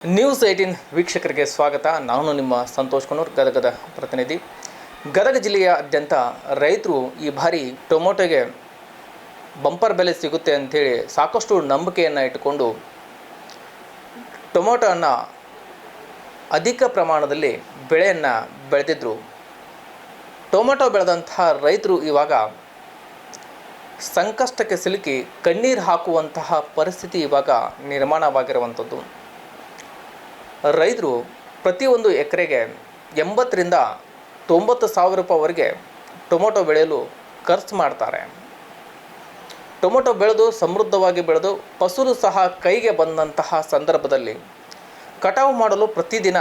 News 18 ವೀಕ್ಷಕರಿಗೆ ಸ್ವಾಗತ. ನಾನು ನಿಮ್ಮ ಸಂತೋಷ್ ಕುನೂರ್, ಗದಗದ ಪ್ರತಿನಿಧಿ. ಗದಗ ಜಿಲ್ಲೆಯಾದ್ಯಂತ ರೈತರು ಈ ಬಾರಿ ಟೊಮೊಟೊಗೆ ಬಂಪರ್ ಬೆಲೆ ಸಿಗುತ್ತೆ ಅಂಥೇಳಿ ಸಾಕಷ್ಟು ನಂಬಿಕೆಯನ್ನು ಇಟ್ಟುಕೊಂಡು ಟೊಮೊಟೊವನ್ನು ಅಧಿಕ ಪ್ರಮಾಣದಲ್ಲಿ ಬೆಳೆಯನ್ನು ಬೆಳೆದಿದ್ದರು. ಟೊಮೊಟೊ ಬೆಳೆದಂತಹ ರೈತರು ಇವಾಗ ಸಂಕಷ್ಟಕ್ಕೆ ಸಿಲುಕಿ ಕಣ್ಣೀರು ಹಾಕುವಂತಹ ಪರಿಸ್ಥಿತಿ ಇವಾಗ ನಿರ್ಮಾಣವಾಗಿರುವಂಥದ್ದು. ರೈತರು ಪ್ರತಿಯೊಂದು ಎಕರೆಗೆ 80,000 to 90,000 ರೂಪಾಯಿವರೆಗೆ ಟೊಮೊಟೊ ಬೆಳೆಯಲು ಖರ್ಚು ಮಾಡ್ತಾರೆ. ಟೊಮೊಟೊ ಬೆಳೆದು ಸಮೃದ್ಧವಾಗಿ ಬೆಳೆದು ಫಸಲು ಸಹ ಕೈಗೆ ಬಂದಂತಹ ಸಂದರ್ಭದಲ್ಲಿ ಕಟಾವು ಮಾಡಲು ಪ್ರತಿದಿನ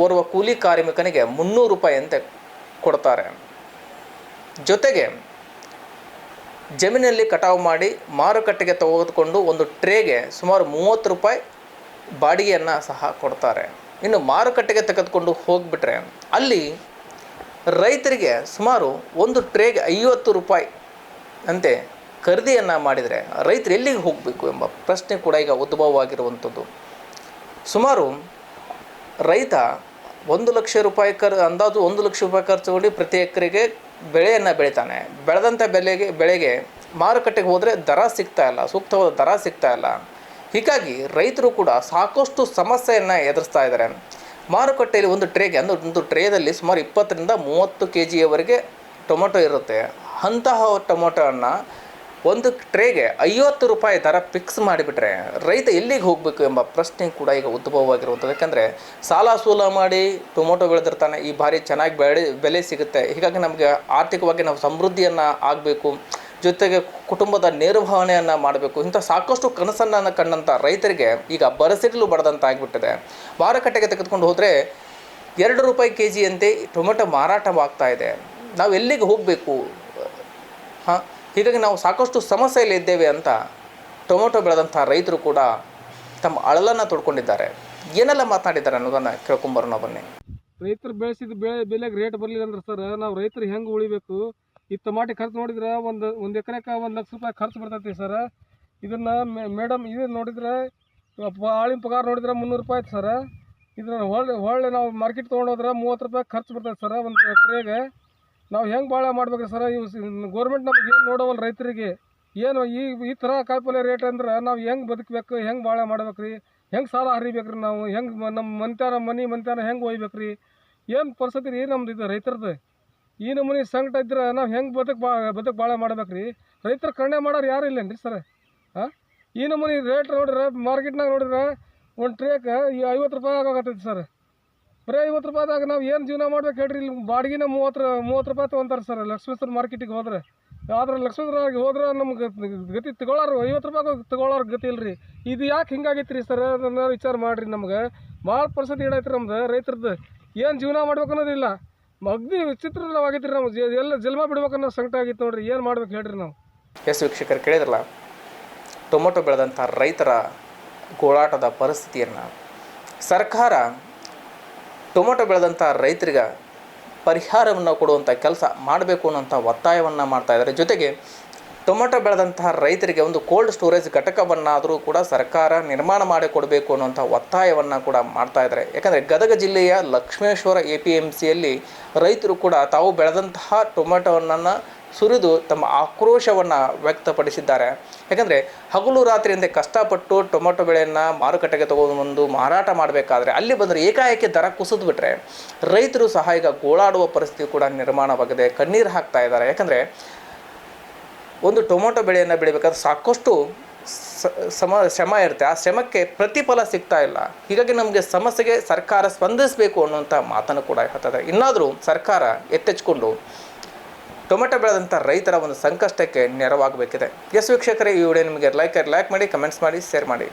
ಓರ್ವ ಕೂಲಿ ಕಾರ್ಮಿಕನಿಗೆ 300 ರೂಪಾಯಿಯಂತೆ ಕೊಡ್ತಾರೆ. ಜೊತೆಗೆ ಜಮೀನಲ್ಲಿ ಕಟಾವು ಮಾಡಿ ಮಾರುಕಟ್ಟೆಗೆ ತೆಗೆದುಕೊಂಡು ಒಂದು ಟ್ರೇಗೆ ಸುಮಾರು 30 ರೂಪಾಯಿ ಬಾಡಿಗೆಯನ್ನು ಸಹ ಕೊಡ್ತಾರೆ. ಇನ್ನು ಮಾರುಕಟ್ಟೆಗೆ ತೆಗೆದುಕೊಂಡು ಹೋಗಿಬಿಟ್ರೆ ಅಲ್ಲಿ ರೈತರಿಗೆ ಸುಮಾರು ಒಂದು ಟ್ರೇಗೆ 50 ರೂಪಾಯಿ ಅಂತೆ ಖರೀದಿಯನ್ನು ಮಾಡಿದರೆ ರೈತರು ಎಲ್ಲಿಗೆ ಹೋಗಬೇಕು ಎಂಬ ಪ್ರಶ್ನೆ ಕೂಡ ಈಗ ಉದ್ಭವವಾಗಿರುವಂಥದ್ದು. ಸುಮಾರು ರೈತ 1 ಲಕ್ಷ ರೂಪಾಯಿ ಅಂದಾಜು 1 ಲಕ್ಷ ರೂಪಾಯಿ ಖರ್ಚು ಮಾಡಿ ಪ್ರತಿ ಎಕರೆಗೆ ಬೆಳೆಯನ್ನು ಬೆಳಿತಾನೆ. ಬೆಳೆದಂಥ ಬೆಳೆಗೆ ಮಾರುಕಟ್ಟೆಗೆ ಹೋದರೆ ದರ ಸಿಗ್ತಾ ಇಲ್ಲ, ಸೂಕ್ತವಾದ ದರ ಸಿಗ್ತಾ ಇಲ್ಲ. ಹೀಗಾಗಿ ರೈತರು ಕೂಡ ಸಾಕಷ್ಟು ಸಮಸ್ಯೆಯನ್ನು ಎದುರಿಸ್ತಾ ಇದ್ದಾರೆ. ಮಾರುಕಟ್ಟೆಯಲ್ಲಿ ಒಂದು ಟ್ರೇಗೆ ಒಂದು ಟ್ರೇದಲ್ಲಿ ಸುಮಾರು 20 to 30 kgಯವರೆಗೆ ಟೊಮೊಟೊ ಇರುತ್ತೆ. ಅಂತಹ ಟೊಮೊಟೊವನ್ನು ಒಂದು ಟ್ರೇಗೆ 50 ರೂಪಾಯಿ ದರ ಫಿಕ್ಸ್ ಮಾಡಿಬಿಟ್ರೆ ರೈತ ಎಲ್ಲಿಗೆ ಹೋಗಬೇಕು ಎಂಬ ಪ್ರಶ್ನೆ ಕೂಡ ಈಗ ಉದ್ಭವವಾಗಿರುವಂಥದ್ದು. ಯಾಕಂದರೆ ಸಾಲ ಸೂಲ ಮಾಡಿ ಟೊಮೊಟೊ ಬೆಳೆದಿರ್ತಾನೆ, ಈ ಬಾರಿ ಚೆನ್ನಾಗಿ ಬೆಲೆ ಸಿಗುತ್ತೆ. ಹೀಗಾಗಿ ನಮಗೆ ಆರ್ಥಿಕವಾಗಿ ನಾವು ಸಮೃದ್ಧಿಯನ್ನು ಆಗಬೇಕು, ಜೊತೆಗೆ ಕುಟುಂಬದ ನಿರ್ವಹಣೆಯನ್ನು ಮಾಡಬೇಕು, ಇಂಥ ಸಾಕಷ್ಟು ಕನಸನ್ನು ಕಂಡಂಥ ರೈತರಿಗೆ ಈಗ ಬರಸಿಗಲು ಬಡದಂತ ಆಗಿಬಿಟ್ಟಿದೆ. ಮಾರುಕಟ್ಟೆಗೆ ತೆಗೆದುಕೊಂಡು ಹೋದರೆ 2 ರೂಪಾಯಿ kg ಅಂತೆ ಟೊಮೆಟೊ ಮಾರಾಟವಾಗ್ತಾ ಇದೆ. ನಾವು ಎಲ್ಲಿಗೆ ಹೋಗಬೇಕು? ಹೀಗಾಗಿ ನಾವು ಸಾಕಷ್ಟು ಸಮಸ್ಯೆಯಲ್ಲಿದ್ದೇವೆ ಅಂತ ಟೊಮೊಟೊ ಬೆಳೆದಂಥ ರೈತರು ಕೂಡ ತಮ್ಮ ಅಳಲನ್ನು ತೊಡ್ಕೊಂಡಿದ್ದಾರೆ. ಏನೆಲ್ಲ ಮಾತನಾಡಿದ್ದಾರೆ ಅನ್ನೋದನ್ನು ಕೇಳ್ಕೊಂಬರೋಣ ಬನ್ನಿ. ರೈತರು ಬೆಳೆಸಿದ ಬೆಲೆಗೆ ರೇಟ್ ಬರಲಿಲ್ಲ ಅಂದ್ರೆ ಸರ್, ನಾವು ರೈತರು ಹೆಂಗೆ ಉಳಿಬೇಕು? ಈ ಟಮಾಟಿ ಖರ್ಚು ನೋಡಿದ್ರೆ ಒಂದು ಎಕರೆಗೆ 1 ಲಕ್ಷ ರೂಪಾಯಿ ಖರ್ಚು ಬರ್ತೈತಿ ಸರ್. ಇದನ್ನು ಮೇಡಮ್ ಇದು ನೋಡಿದ್ರೆ ಆಳಿನ ಪಗಾರ ನೋಡಿದ್ರೆ 300 ರೂಪಾಯಿ ಐತೆ ಸರ್. ಇದನ್ನು ಹೊಳ್ಳೆ ನಾವು ಮಾರ್ಕೆಟ್ ತೊಗೊಂಡೋದ್ರೆ 30 ರೂಪಾಯಿ ಖರ್ಚು ಬರ್ತೈತೆ ಸರ್ ಒಂದು ಎಕರೆಗೆ. ನಾವು ಹೆಂಗೆ ಭಾಳ ಮಾಡ್ಬೇಕ್ರಿ ಸರ್? ಇವು ಗೋರ್ಮೆಂಟ್ ನಮ್ಗೆ ಏನು ನೋಡೋವಲ್ಲ ರೈತರಿಗೆ. ಏನು ಈ ಥರ ಕಾಯಿಪಲ್ಯ ರೇಟ್ ಅಂದ್ರೆ ನಾವು ಹೆಂಗೆ ಬದುಕಬೇಕು, ಹೆಂಗೆ ಭಾಳ ಮಾಡ್ಬೇಕ್ರಿ, ಹೆಂಗೆ ಸಾಲ ಹರಿಬೇಕ್ರಿ, ನಾವು ಹೆಂಗೆ ನಮ್ಮ ಮನೆ ಹೆಂಗೆ ಒಯ್ಬೇಕ್ರಿ? ಏನು ಪರಿಸ್ಥಿತಿ ರೀ ನಮ್ದು ಇದು ರೈತರದ್ದು? ಈ ನಮೂನಿ ಸಂಕಟ ಇದ್ರೆ ನಾವು ಹೆಂಗೆ ಬದುಕು ಭಾಳ ಮಾಡ್ಬೇಕ್ರಿ? ರೈತರ ಕಣ್ಣೆ ಮಾಡೋರು ಯಾರು ಇಲ್ಲೇನ್ರಿ ಸರ್? ಈ ನಮೂನಿ ರೇಟ್ ನೋಡಿದ್ರೆ ಮಾರ್ಕೆಟ್ನಾಗ ನೋಡಿದ್ರೆ ಒಂದು ಟ್ರೇಗೆ 50 ರೂಪಾಯಿ ಆಗೋಗತ್ತೈತಿ ಸರ್. ಬರೀ 50 ರೂಪಾಯಿದಾಗ ನಾವು ಏನು ಜೀವನ ಮಾಡ್ಬೇಕು ಹೇಳ್ರಿ? ಇಲ್ಲಿ ಬಾಡಿಗೆನ 30 ರೂಪಾಯಿ ತೊಗೊತಾರೆ ಸರ್ ಲಕ್ಷ್ಮೇಶ್ವರ ಮಾರ್ಕೆಟಿಗೆ ಹೋದ್ರೆ. ಆದ್ರೆ ಲಕ್ಷ್ಮೇಶ್ವರಗೆ ಹೋದ್ರೆ ನಮ್ಗೆ ಗತಿ ತಗೊಳ್ಳೋರು 50 ರೂಪಾಯಿ ತಗೊಳ್ಳೋರು ಗತಿ ಇಲ್ರಿ. ಇದು ಯಾಕೆ ಹಿಂಗಾಗೈತಿ ರೀ ಸರ್? ಅದನ್ನು ವಿಚಾರ ಮಾಡಿರಿ. ನಮ್ಗೆ ಭಾಳ ಪರಿಸ್ಥಿತಿ ಹಿಡೈತ್ರಿ ನಮ್ದು ರೈತರದ್ದು. ಏನು ಜೀವನ ಮಾಡ್ಬೇಕು ಅನ್ನೋದಿಲ್ಲ, ಅಗ್ದಿ ವಿಚಿತ್ರವಾಗೈತಿ ರೀ. ನಾವು ಎಲ್ಲ ಜನ್ಮ ಬಿಡ್ಬೇಕನ್ನೋ ಸಂಕಟ ಆಗಿತ್ತು ನೋಡ್ರಿ. ಏನು ಮಾಡ್ಬೇಕು ಹೇಳ್ರಿ ನಾವು? ಎಸ್ ವೀಕ್ಷಕರು ಕೇಳಿದ್ರಲ್ಲ ಟೊಮೊಟೊ ಬೆಳೆದಂಥ ರೈತರ ಗೋಳಾಟದ ಪರಿಸ್ಥಿತಿಯನ್ನು. ಸರ್ಕಾರ ಟೊಮೊಟೊ ಬೆಳೆದಂಥ ರೈತರಿಗೆ ಪರಿಹಾರವನ್ನು ಕೊಡುವಂಥ ಕೆಲಸ ಮಾಡಬೇಕು ಅನ್ನೋಂಥ ಒತ್ತಾಯವನ್ನು ಮಾಡ್ತಾಯಿದ್ದಾರೆ. ಜೊತೆಗೆ ಟೊಮೊಟೊ ಬೆಳೆದಂತಹ ರೈತರಿಗೆ ಒಂದು ಕೋಲ್ಡ್ ಸ್ಟೋರೇಜ್ ಘಟಕವನ್ನಾದರೂ ಕೂಡ ಸರ್ಕಾರ ನಿರ್ಮಾಣ ಮಾಡಿಕೊಡಬೇಕು ಅನ್ನೋಂಥ ಒತ್ತಾಯವನ್ನು ಕೂಡ ಮಾಡ್ತಾಯಿದ್ದಾರೆ. ಯಾಕಂದರೆ ಗದಗ ಜಿಲ್ಲೆಯ ಲಕ್ಷ್ಮೇಶ್ವರ APMCಯಲ್ಲಿ ರೈತರು ಕೂಡ ತಾವು ಬೆಳೆದಂತಹ ಟೊಮೆಟೊವನ್ನು ಸುರಿದು ತಮ್ಮ ಆಕ್ರೋಶವನ್ನು ವ್ಯಕ್ತಪಡಿಸಿದ್ದಾರೆ. ಯಾಕಂದರೆ ಹಗಲು ರಾತ್ರಿಯಿಂದ ಕಷ್ಟಪಟ್ಟು ಟೊಮೊಟೊ ಬೆಳೆಯನ್ನು ಮಾರುಕಟ್ಟೆಗೆ ತಗೊಂಡು ಮಾರಾಟ ಮಾಡಬೇಕಾದ್ರೆ ಅಲ್ಲಿ ಬಂದರೆ ಏಕಾಏಕಿ ದರ ಕುಸಿದು ಬಿಟ್ಟರೆ ರೈತರು ಸಹ ಈಗ ಗೋಳಾಡುವ ಪರಿಸ್ಥಿತಿ ಕೂಡ ನಿರ್ಮಾಣವಾಗಿದೆ. ಕಣ್ಣೀರು ಹಾಕ್ತಾ ಇದ್ದಾರೆ. ಯಾಕಂದರೆ ಒಂದು ಟೊಮೊಟೊ ಬೆಳೆಯನ್ನು ಬೆಳಿಬೇಕಾದ್ರೆ ಸಾಕಷ್ಟು ಶ್ರಮ ಇರುತ್ತೆ. ಆ ಶ್ರಮಕ್ಕೆ ಪ್ರತಿಫಲ ಸಿಗ್ತಾ ಇಲ್ಲ. ಹೀಗಾಗಿ ನಮಗೆ ಸಮಸ್ಯೆಗೆ ಸರ್ಕಾರ ಸ್ಪಂದಿಸಬೇಕು ಅನ್ನುವಂಥ ಮಾತನ್ನು ಕೂಡ ಹೇಳ್ತಾರೆ. ಇನ್ನಾದರೂ ಸರ್ಕಾರ ಎತ್ತೆಚ್ಚಿಕೊಂಡು ಟೊಮೆಟೊ ಬೆಳೆದಂಥ ರೈತರ ಒಂದು ಸಂಕಷ್ಟಕ್ಕೆ ನೆರವಾಗಬೇಕಿದೆ. ಎಸ್ ವೀಕ್ಷಕರೇ, ಈ ವಿಡಿಯೋ ನಿಮಗೆ ಲೈಕ್ ಮಾಡಿ, ಕಮೆಂಟ್ಸ್ ಮಾಡಿ, ಶೇರ್ ಮಾಡಿ.